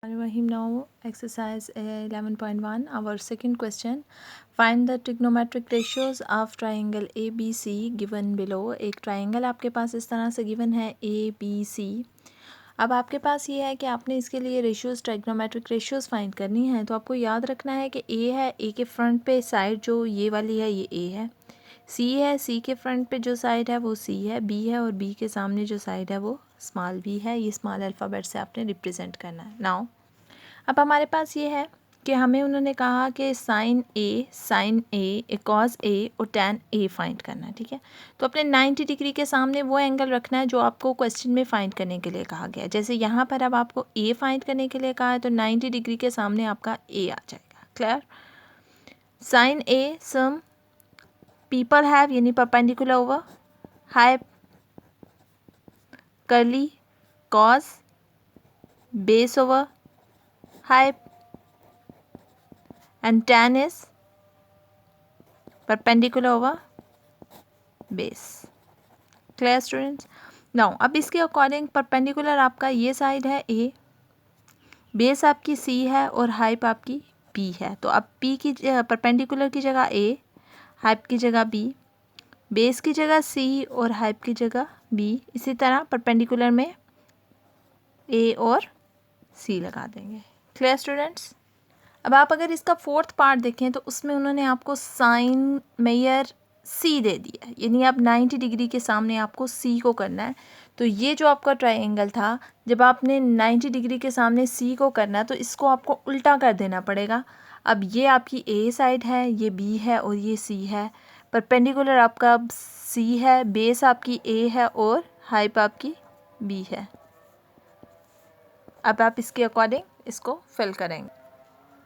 Now exercise 11.1, our second question. Find the trigonometric ratios of triangle ABC given below. एक triangle आपके पास इस तरह से गिवन है ABC. अब आपके पास ये है कि आपने इसके लिए रेशियोज़ ट्राइग्नोमेट्रिक रेशियोज़ फाइंड करनी है. तो आपको याद रखना है कि A है, A के फ्रंट पे साइड जो ये वाली है ये A है. C है, C के फ्रंट पे जो साइड है वो C है. B है और B के सामने जो साइड है वो स्मॉल b है. ये स्मॉल अल्फ़ाबेट से आपने रिप्रेजेंट करना है. नाउ अब हमारे पास ये है कि हमें उन्होंने कहा कि साइन ए कॉस ए और टैन ए फाइंड करना है. ठीक है, तो अपने 90 डिग्री के सामने वो एंगल रखना है जो आपको क्वेश्चन में फाइंड करने के लिए कहा गया है. जैसे यहाँ पर अब आपको ए फाइंड करने के लिए कहा है तो 90 डिग्री के सामने आपका ए आ जाएगा. Clear. Sine A some people have यानी perpendicular over high curly cos base over high and tan is perpendicular over base. Clear students? Now अब इसके अकॉर्डिंग परपेंडिकुलर आपका ये साइड है A, बेस आपकी C है और हाइप आपकी B है. तो अब P की परपेंडिकुलर की जगह A, हाइप की जगह B, बेस की जगह C और हाइप की जगह B. इसी तरह परपेंडिकुलर में A और C लगा देंगे. Clear students? अब आप अगर इसका फोर्थ पार्ट देखें तो उसमें उन्होंने आपको साइन मेयर सी दे दिया है, यानी आप 90 डिग्री के सामने आपको सी को करना है. तो ये जो आपका ट्रायंगल था, जब आपने 90 डिग्री के सामने सी को करना है तो इसको आपको उल्टा कर देना पड़ेगा. अब ये आपकी ए साइड है, ये बी है और ये सी है. परपेंडिकुलर आपका सी है, बेस आपकी ए है और हाइप आपकी बी है. अब आप इसके अकॉर्डिंग इसको फिल करेंगे.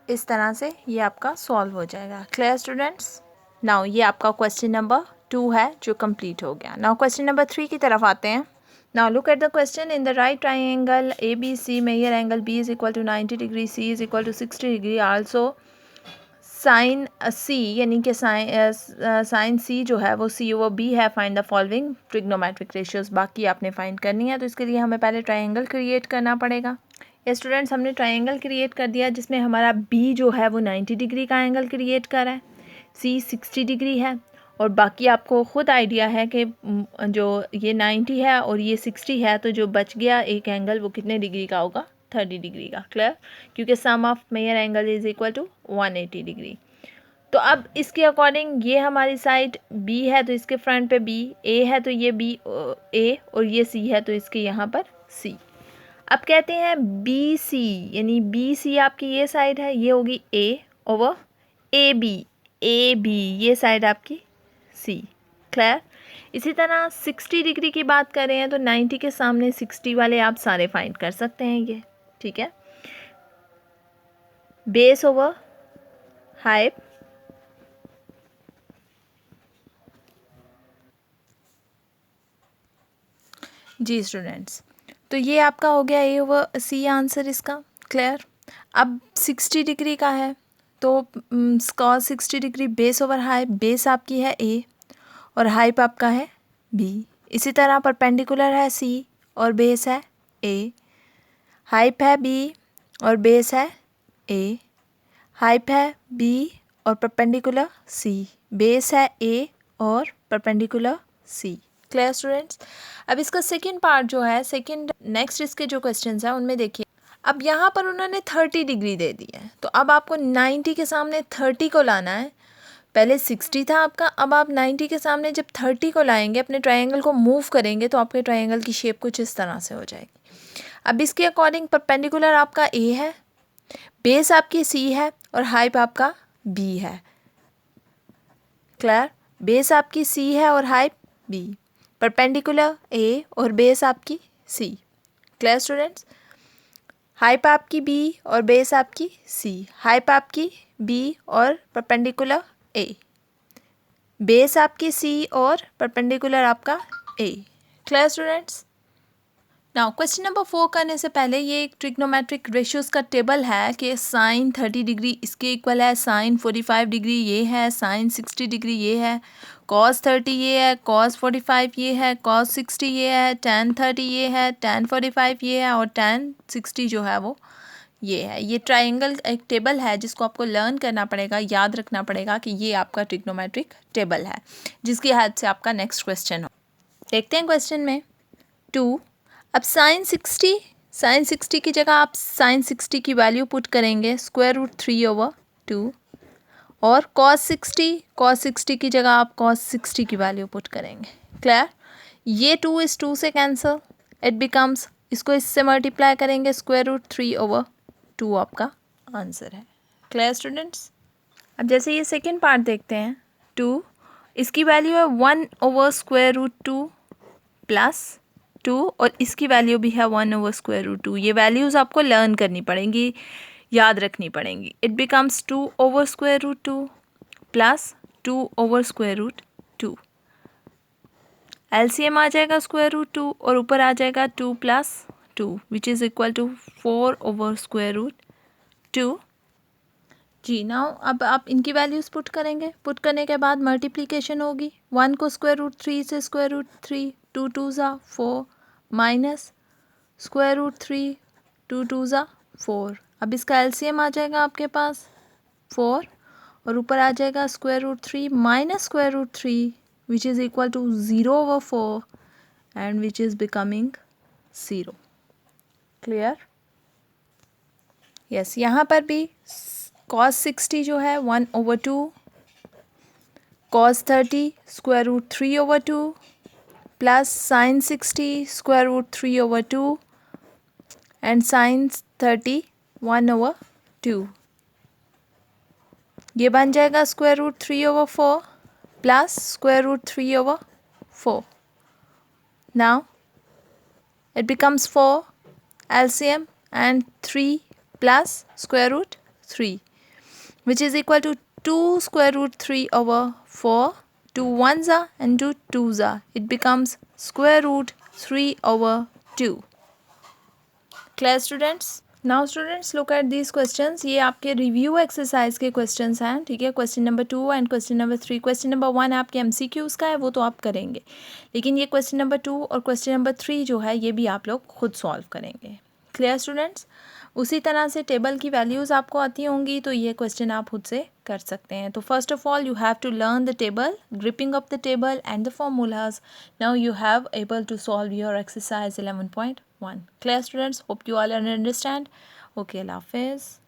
इस तरह से ये आपका सॉल्व हो जाएगा. Clear students? नाउ ये आपका क्वेश्चन नंबर 2 है जो कंप्लीट हो गया. नाउ क्वेश्चन नंबर 3 की तरफ आते हैं. Now look at the question. In the right triangle A B C measure angle B is equal to 90 degree, C is equal to 60 degree. Also sine C यानी कि sine C जो है वो C over B है. Find the following trigonometric ratios. बाकी आपने find करनी है. तो इसके लिए हमें पहले ट्राइंगल क्रिएट करना पड़ेगा. ये स्टूडेंट्स हमने ट्राइंगल क्रिएट कर दिया जिसमें हमारा बी जो है वो 90 डिग्री का एंगल क्रिएट कर रहा है, सी 60 डिग्री है और बाकी आपको ख़ुद आइडिया है कि जो ये 90 है और ये 60 है तो जो बच गया एक एंगल वो कितने डिग्री का होगा, 30 डिग्री का. क्लियर? क्योंकि sum of measure angle is equal to 180 degree. तो अब इसके अकॉर्डिंग ये हमारी साइड बी है तो इसके फ्रंट पे बी, ए है तो ये बी ए और ये सी है तो इसके यहाँ पर सी. अब कहते हैं बी सी यानी बी सी आपकी ये साइड है, ये होगी ए ओवर ए बी ये साइड आपकी सी. क्लियर? इसी तरह 60 डिग्री की बात कर रहे हैं तो 90 के सामने 60 वाले आप सारे फाइंड कर सकते हैं ये. ठीक है, बेस ओवर हाइप जी स्टूडेंट्स. तो ये आपका हो गया ए ओवर सी आंसर इसका. क्लियर? अब 60 डिग्री का है तो cos 60 degree base over hype. Base आपकी है ए और हाइप आपका है बी. इसी तरह परपेंडिकुलर है सी और बेस है ए. हाइप है बी और बेस है ए. हाइप है बी और परपेंडिकुलर सी. बेस है ए और परपेंडिकुलर सी. Clear students? अब इसका सेकंड पार्ट जो है, सेकंड नेक्स्ट इसके जो क्वेश्चंस हैं उनमें देखिए. अब यहाँ पर उन्होंने 30 डिग्री दे दी है तो अब आपको 90 के सामने 30 को लाना है. पहले 60 था आपका, अब आप 90 के सामने जब 30 को लाएंगे, अपने ट्रायंगल को मूव करेंगे तो आपके ट्रायंगल की शेप कुछ इस तरह से हो जाएगी. अब इसके अकॉर्डिंग परपेंडिकुलर आपका ए है, बेस आपकी सी है और हाइप आपका बी है. क्लियर? बेस आपकी सी है और हाइप बी. परपेंडिकुलर ए और बेस आपकी सी. Clear students? हाइप आपकी बी और बेस आपकी सी. हाइप आपकी बी और परपेंडिकुलर ए. बेस आपकी सी और परपेंडिकुलर आपका A. Clear students? Now question number 4 करने से पहले ये एक ट्रिग्नोमेट्रिक रेशियोज़ का टेबल है कि साइन 30 डिग्री इसके इक्वल है, साइन 45 डिग्री ये है, साइन 60 डिग्री ये है, कॉस 30 ये है, कॉस 45 ये है, कॉस 60 ये है, टैन 30 ये है, टैन 45 ये है और टैन 60 जो है वो ये है, ये ट्रायंगल एक टेबल है जिसको आपको लर्न करना पड़ेगा, याद रखना पड़ेगा कि ये आपका ट्रिग्नोमेट्रिक टेबल है, जिसकी हेल्प से आपका नेक्स्ट क्वेश्चन हो। देखते हैं क्वेश्चन में 2। अब साइन 60 की जगह आप साइन 60 की वैल्यू पुट करेंगे √3/2 और cos 60 की जगह आप cos 60 की वैल्यू पुट करेंगे। क्लियर? ये 2 इस 2 से कैंसिल, इट बिकम्स, इसको इससे मल्टीप्लाई करेंगे √3/2 आपका आंसर है। Clear students? अब जैसे ये सेकेंड पार्ट देखते हैं 2, इसकी वैल्यू है 1/√2 प्लस 2 और इसकी वैल्यू भी है 1/√2। ये वैल्यूज़ आपको लर्न करनी पड़ेंगी, याद रखनी पड़ेंगी। It becomes 2/√2 plus 2/√2। एलसीएम आ जाएगा √2 और ऊपर आ जाएगा 2 + 2 विच इज़ इक्वल टू 4/√2। जी नाउ अब आप इनकी वैल्यूज़ पुट करेंगे। पुट करने के बाद मल्टीप्लिकेशन होगी, 1 को √3 से √3, 2 2 ज़ा 4 माइनस √3, 2 2 ज़ा 4। अब इसका एलसीएम आ जाएगा आपके पास 4 और ऊपर आ जाएगा √3 minus √3 which is equal to 0/4 and which is becoming 0। Clear? Yes, यहाँ पर भी cos 60 जो है 1/2, cos 30 √3/2 plus sin 60 √3/2 and sin 30 1/2। ये बन जाएगा √3/4 plus √3/4। Now it becomes 4 LCM and 3 plus √3 which is equal to 2 √3/4. 2 1s are and 2 2s are. It becomes √3/2. Clear students? Now students look at these questions. ये आपके review exercise के questions हैं, ठीक है। Question number 2 and question number 3। Question number 1 आपके MCQs का है, वो तो आप करेंगे, लेकिन ये क्वेश्चन नंबर 2 और क्वेश्चन नंबर 3 जो है ये भी आप लोग खुद सॉल्व करेंगे। Clear students? उसी तरह से टेबल की वैल्यूज़ आपको आती होंगी, तो ये क्वेश्चन आप खुद से कर सकते हैं। तो first of all you have to learn the table, gripping up the table and the formulas. Now you have able to solve your exercise 11.1। Clear students? Hope you all understand. Okay, Allah Hafiz.